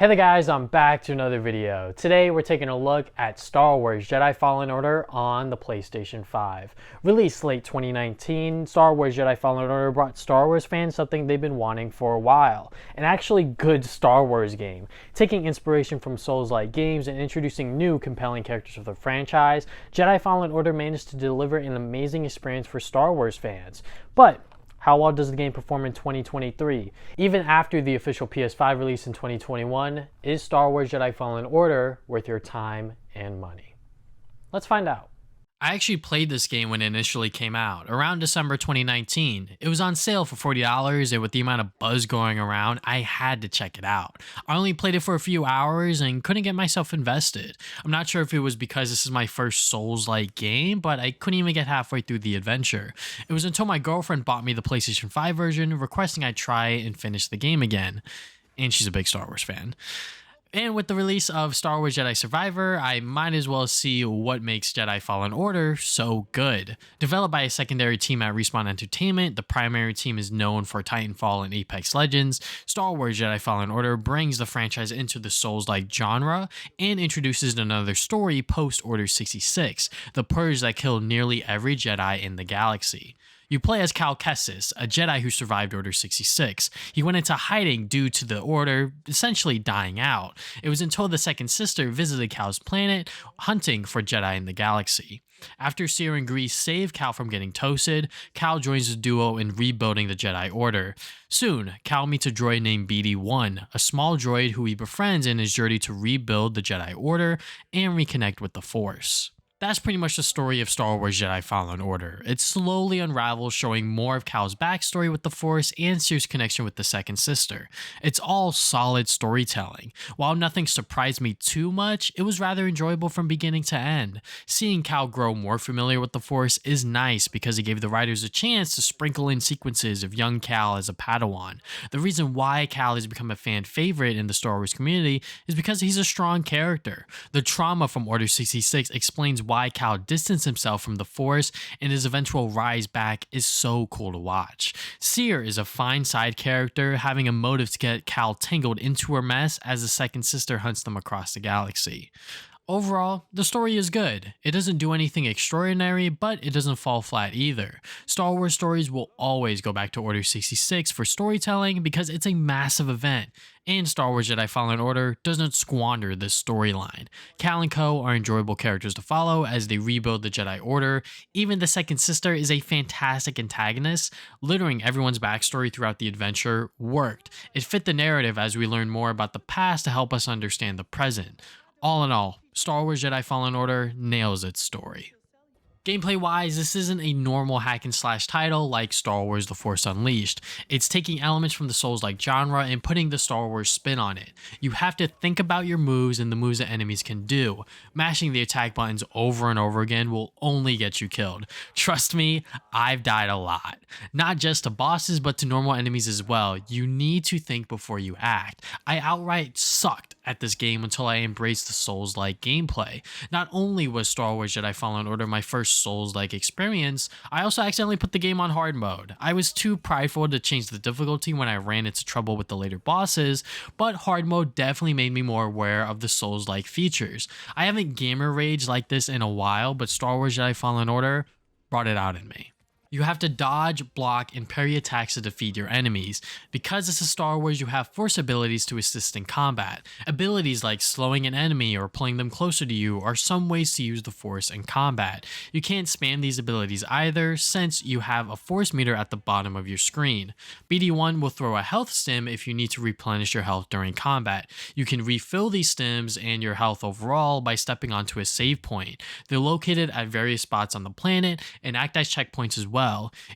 Hey there guys, I'm back to another video. Today we're taking a look at Star Wars Jedi Fallen Order on the PlayStation 5. Released late 2019, Star Wars Jedi Fallen Order brought Star Wars fans something they've been wanting for a while. An actually good Star Wars game. Taking inspiration from Souls-like games and introducing new compelling characters of the franchise, Jedi Fallen Order managed to deliver an amazing experience for Star Wars fans. But how well does the game perform in 2023? Even after the official PS5 release in 2021, is Star Wars Jedi Fallen Order worth your time and money? Let's find out. I actually played this game when it initially came out, around December 2019. It was on sale for $40, and with the amount of buzz going around, I had to check it out. I only played it for a few hours and couldn't get myself invested. I'm not sure if it was because this is my first Souls-like game, but I couldn't even get halfway through the adventure. It was until my girlfriend bought me the PlayStation 5 version, requesting I try and finish the game again. And she's a big Star Wars fan. And with the release of Star Wars Jedi Survivor, I might as well see what makes Jedi Fallen Order so good. Developed by a secondary team at Respawn Entertainment, the primary team is known for Titanfall and Apex Legends. Star Wars Jedi Fallen Order brings the franchise into the Souls-like genre and introduces another story post-Order 66, the purge that killed nearly every Jedi in the galaxy. You play as Cal Kestis, a Jedi who survived Order 66. He went into hiding due to the Order essentially dying out. It was until the Second Sister visited Cal's planet, hunting for Jedi in the galaxy. After Seer and Grease save Cal from getting toasted, Cal joins the duo in rebuilding the Jedi Order. Soon, Cal meets a droid named BD-1, a small droid who he befriends in his journey to rebuild the Jedi Order and reconnect with the Force. That's pretty much the story of Star Wars Jedi Fallen Order. It slowly unravels, showing more of Cal's backstory with the Force and Seer's connection with the Second Sister. It's all solid storytelling. While nothing surprised me too much, it was rather enjoyable from beginning to end. Seeing Cal grow more familiar with the Force is nice because it gave the writers a chance to sprinkle in sequences of young Cal as a Padawan. The reason why Cal has become a fan favorite in the Star Wars community is because he's a strong character. The trauma from Order 66 explains why Cal distanced himself from the Force, and his eventual rise back is so cool to watch. Seer is a fine side character, having a motive to get Cal tangled into her mess as the Second Sister hunts them across the galaxy. Overall, the story is good. It doesn't do anything extraordinary, but it doesn't fall flat either. Star Wars stories will always go back to Order 66 for storytelling because it's a massive event, and Star Wars Jedi Fallen Order doesn't squander this storyline. Cal and Co are enjoyable characters to follow as they rebuild the Jedi Order. Even the Second Sister is a fantastic antagonist. Littering everyone's backstory throughout the adventure worked. It fit the narrative as we learn more about the past to help us understand the present. All in all, Star Wars Jedi Fallen Order nails its story. Gameplay-wise, this isn't a normal hack-and-slash title like Star Wars The Force Unleashed. It's taking elements from the Souls-like genre and putting the Star Wars spin on it. You have to think about your moves and the moves that enemies can do. Mashing the attack buttons over and over again will only get you killed. Trust me, I've died a lot. Not just to bosses, but to normal enemies as well. You need to think before you act. I outright sucked at this game until I embraced the Souls-like gameplay. Not only was Star Wars Jedi Fallen Order my first Souls-like experience, I also accidentally put the game on hard mode. I was too prideful to change the difficulty when I ran into trouble with the later bosses, but hard mode definitely made me more aware of the Souls-like features. I haven't gamer raged like this in a while, but Star Wars Jedi Fallen Order brought it out in me. You have to dodge, block, and parry attacks to defeat your enemies. Because this is Star Wars, you have Force abilities to assist in combat. Abilities like slowing an enemy or pulling them closer to you are some ways to use the Force in combat. You can't spam these abilities either, since you have a Force meter at the bottom of your screen. BD-1 will throw a health stim if you need to replenish your health during combat. You can refill these stims and your health overall by stepping onto a save point. They're located at various spots on the planet and act as checkpoints as well.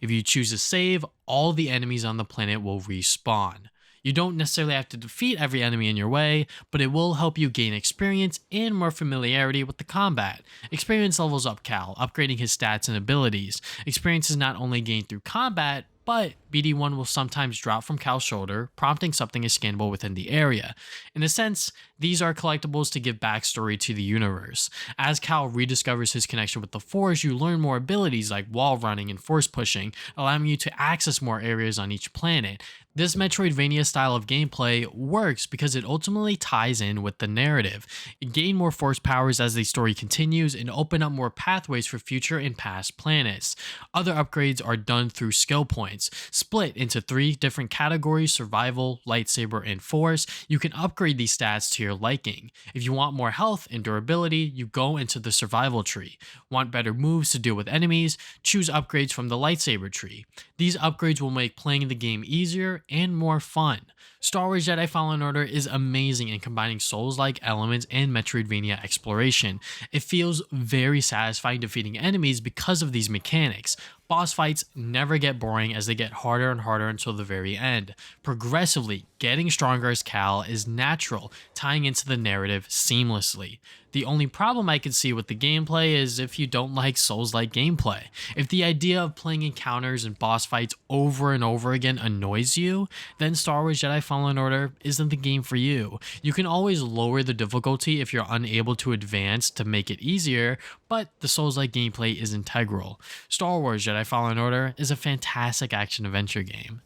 If you choose to save, all the enemies on the planet will respawn. You don't necessarily have to defeat every enemy in your way, but it will help you gain experience and more familiarity with the combat. Experience levels up Cal, upgrading his stats and abilities. Experience is not only gained through combat, but BD1 will sometimes drop from Cal's shoulder, prompting something is scannable within the area. In a sense, these are collectibles to give backstory to the universe. As Cal rediscovers his connection with the Force, you learn more abilities like wall running and force pushing, allowing you to access more areas on each planet. This Metroidvania style of gameplay works because it ultimately ties in with the narrative. You gain more force powers as the story continues and open up more pathways for future and past planets. Other upgrades are done through skill points. Split into 3 different categories: survival, lightsaber, and force. You can upgrade these stats to your liking. If you want more health and durability, you go into the survival tree. Want better moves to deal with enemies? Choose upgrades from the lightsaber tree. These upgrades will make playing the game easier and more fun. Star Wars Jedi Fallen Order is amazing in combining Souls-like elements and Metroidvania exploration. It feels very satisfying defeating enemies because of these mechanics. Boss fights never get boring as they get harder and harder until the very end. Progressively, getting stronger as Cal is natural, tying into the narrative seamlessly. The only problem I can see with the gameplay is if you don't like Souls-like gameplay. If the idea of playing encounters and boss fights over and over again annoys you, then Star Wars Jedi Fallen Order isn't the game for you. You can always lower the difficulty if you're unable to advance to make it easier, but the Souls-like gameplay is integral. Star Wars Jedi Fallen Order is a fantastic action-adventure game.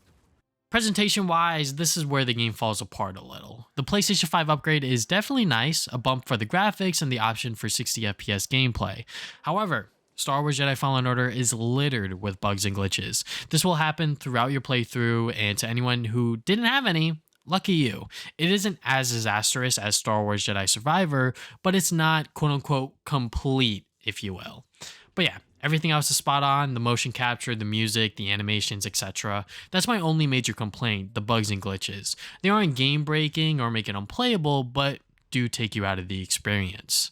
Presentation-wise, this is where the game falls apart a little. The PlayStation 5 upgrade is definitely nice, a bump for the graphics and the option for 60 FPS gameplay. However, Star Wars Jedi Fallen Order is littered with bugs and glitches. This will happen throughout your playthrough, and to anyone who didn't have any, lucky you. It isn't as disastrous as Star Wars Jedi Survivor, but it's not quote-unquote complete, if you will. But yeah, everything else is spot on: the motion capture, the music, the animations, etc. That's my only major complaint: the bugs and glitches. They aren't game breaking or make it unplayable, but do take you out of the experience.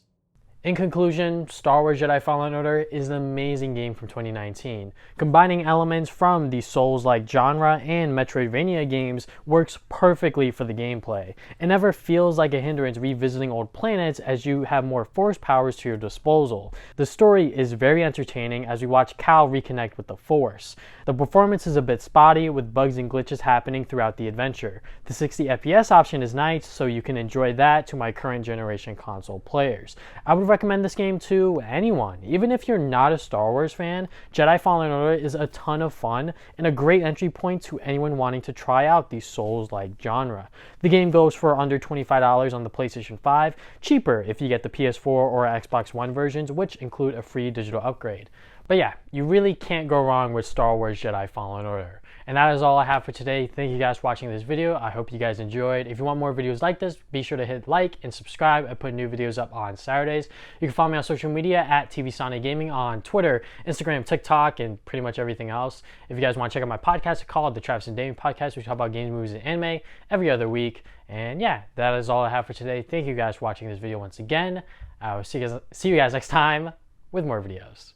In conclusion, Star Wars Jedi Fallen Order is an amazing game from 2019. Combining elements from the Souls-like genre and Metroidvania games works perfectly for the gameplay. It never feels like a hindrance revisiting old planets as you have more force powers to your disposal. The story is very entertaining as we watch Cal reconnect with the Force. The performance is a bit spotty with bugs and glitches happening throughout the adventure. The 60 FPS option is nice, so you can enjoy that to my current generation console players. I would recommend this game to anyone. Even if you're not a Star Wars fan, Jedi Fallen Order is a ton of fun and a great entry point to anyone wanting to try out the Souls-like genre. The game goes for under $25 on the PlayStation 5, cheaper if you get the PS4 or Xbox One versions, which include a free digital upgrade. But yeah, you really can't go wrong with Star Wars Jedi Fallen Order. And that is all I have for today. Thank you guys for watching this video. I hope you guys enjoyed. If you want more videos like this, be sure to hit like and subscribe. I put new videos up on Saturdays. You can follow me on social media at TVSonic Gaming on Twitter, Instagram, TikTok, and pretty much everything else. If you guys want to check out my podcast, I call it the Travis and Damien Podcast. We talk about games, movies, and anime every other week. And yeah, that is all I have for today. Thank you guys for watching this video once again. I will see you guys next time with more videos.